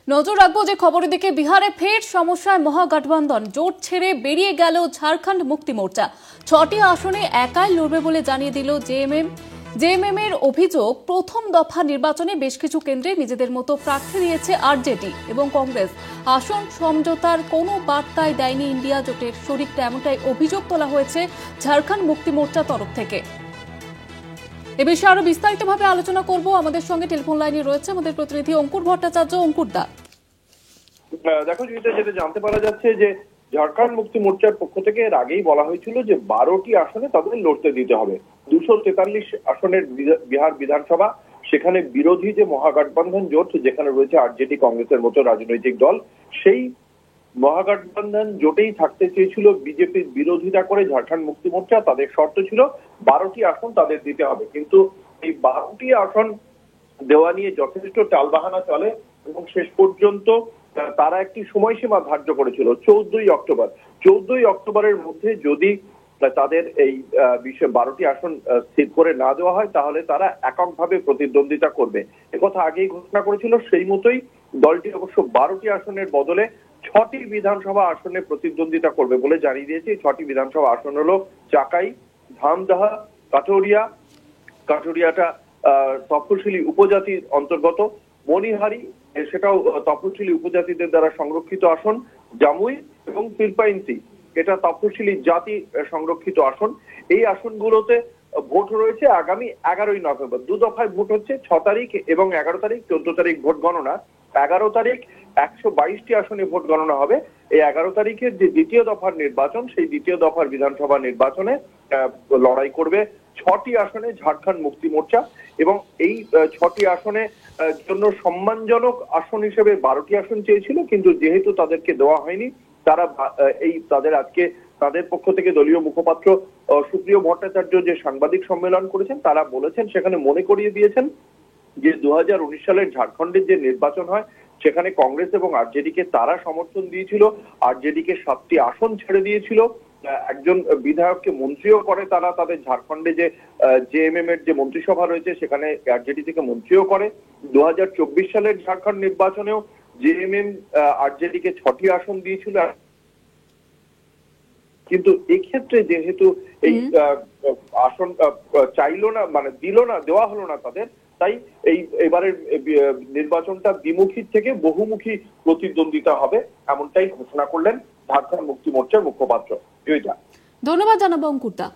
নজর রাখবো যে খবরের দিকে। বিহারে ফের সমস্যায় মহাগঠবন্ধন, জোট ছেড়ে বেরিয়ে গেল ঝাড়খণ্ড মুক্তি মোর্চা। 6টি আসনে একাই লড়বে বলে জানিয়ে দিল জেএমএম এর অভিযোগ, প্রথম দফা নির্বাচনে বেশ কিছু কেন্দ্রে নিজেদের মতো প্রার্থী দিয়েছে আরজেডি এবং কংগ্রেস। আসন সমঝোতার কোনো বার্তাই দেয়নি ইন্ডিয়া জোটের শরিকরা, এমনটাই অভিযোগ তোলা হয়েছে ঝাড়খণ্ড মুক্তি মোর্চার তরফ থেকে। এ বিষয়ে আরো বিস্তারিতভাবে আলোচনা করব। আমাদের সঙ্গে টেলিফোন লাইনে রয়েছে আমাদের প্রতিনিধি অঙ্কুর ভট্টাচার্য। অঙ্কুর দা, দেখো যেটা জানতে পারা যাচ্ছে যে ঝাড়খণ্ড মুক্তি মোর্চার পক্ষ থেকে এর আগেই বলা হয়েছিল যে 12টি আসনে তাদের লড়তে দিতে হবে। 243 আসনের বিহার বিধানসভা, সেখানে বিরোধী যে মহাগঠবন্ধন জোট, যেখানে রয়েছে আরজেডি কংগ্রেসের মতো রাজনৈতিক দল, সেই মহাগঠবন্ধন জোটেই থাকতে চেয়েছিল বিজেপির বিরোধিতা করে ঝাড়খণ্ড মুক্তি মোর্চা। তাদের শর্ত ছিল 12টি আসন তাদের দিতে হবে, কিন্তু এই 12টি আসন দেওয়া নিয়ে যথেষ্ট টালবাহানা চলে এবং শেষ পর্যন্ত তারা একটি সময়সীমা ধার্য করেছিল 14ই অক্টোবর। 14ই অক্টোবরের মধ্যে যদি তাদের এই বিষয়ে 12টি আসন স্থির করে না দেওয়া হয়, তাহলে তারা এককভাবে প্রতিদ্বন্দ্বিতা করবে, একথা আগেই ঘোষণা করেছিল। সেই মতোই দলটি অবশ্য 12টি আসনের বদলে 6টি বিধানসভা আসনে প্রতিদ্বন্দ্বিতা করবে বলে জানিয়ে দিয়েছে। 6টি বিধানসভা আসন হলো চাকাই, ধামদাহা, কাটুরিয়াটা তফসিলি উপজাতির অন্তর্গত, মণিহারি সেটাও তফসিলি উপজাতিদের দ্বারা সংরক্ষিত আসন, জামুই এবং তিরপাইন্তি এটা তফসিলি জাতি সংরক্ষিত আসন। এই আসনগুলোতে ভোট রয়েছে আগামী 11ই নভেম্বর। 2 দফায় ভোট হচ্ছে, 6 তারিখ এবং 11 তারিখ। 14 তারিখ ভোট গণনা। 11 তারিখ 122টি আসনে ভোট গণনা হবে। এই 11 তারিখের যে দ্বিতীয় দফার নির্বাচন, সেই দ্বিতীয় দফার বিধানসভা নির্বাচনে লড়াই করবে 6টি আসনে ঝাড়খণ্ড মুক্তি মোর্চা। এবং এই 6টি আসনে জন্য সম্মানজনক আসন হিসেবে 12টি আসন চেয়েছিল, কিন্তু যেহেতু তাদেরকে দেওয়া হয়নি, তারা আজকে তাদের পক্ষ থেকে দলীয় মুখপাত্র সুপ্রিয় ভট্টাচার্য যে সাংবাদিক সম্মেলন করেছেন, তারা বলেছেন, সেখানে মনে করিয়ে দিয়েছেন যে 2019 সালের ঝাড়খণ্ডের যে নির্বাচন হয়, সেখানে কংগ্রেস এবং আরজেডিকে তারা সমর্থন দিয়েছিল। আরজেডিকে 7টি আসন ছেড়ে দিয়েছিল, একজন বিধায়ককে মন্ত্রীও করে তারা। তাদের ঝাড়খণ্ডে যে জেএমএম এর যে মন্ত্রিসভা রয়েছে, সেখানে আরজেডি থেকে মন্ত্রীও করে। 2024 সালের ঝাড়খণ্ড নির্বাচনেও জেএমএম আরজেডিকে 6টি আসন দিয়েছিল, কিন্তু এক্ষেত্রে যেহেতু এই আসন চাইলো না, মানে দেওয়া হলো না তাদের, তাই এবারের নির্বাচনটা দ্বিমুখী থেকে বহুমুখী প্রতিদ্বন্দ্বিতা হবে, এমনটাই ঘোষণা করলেন ঝাড়খণ্ড মুক্তি মোর্চার মুখপাত্র। ধন্যবাদ জানাবো অঙ্কুর দা।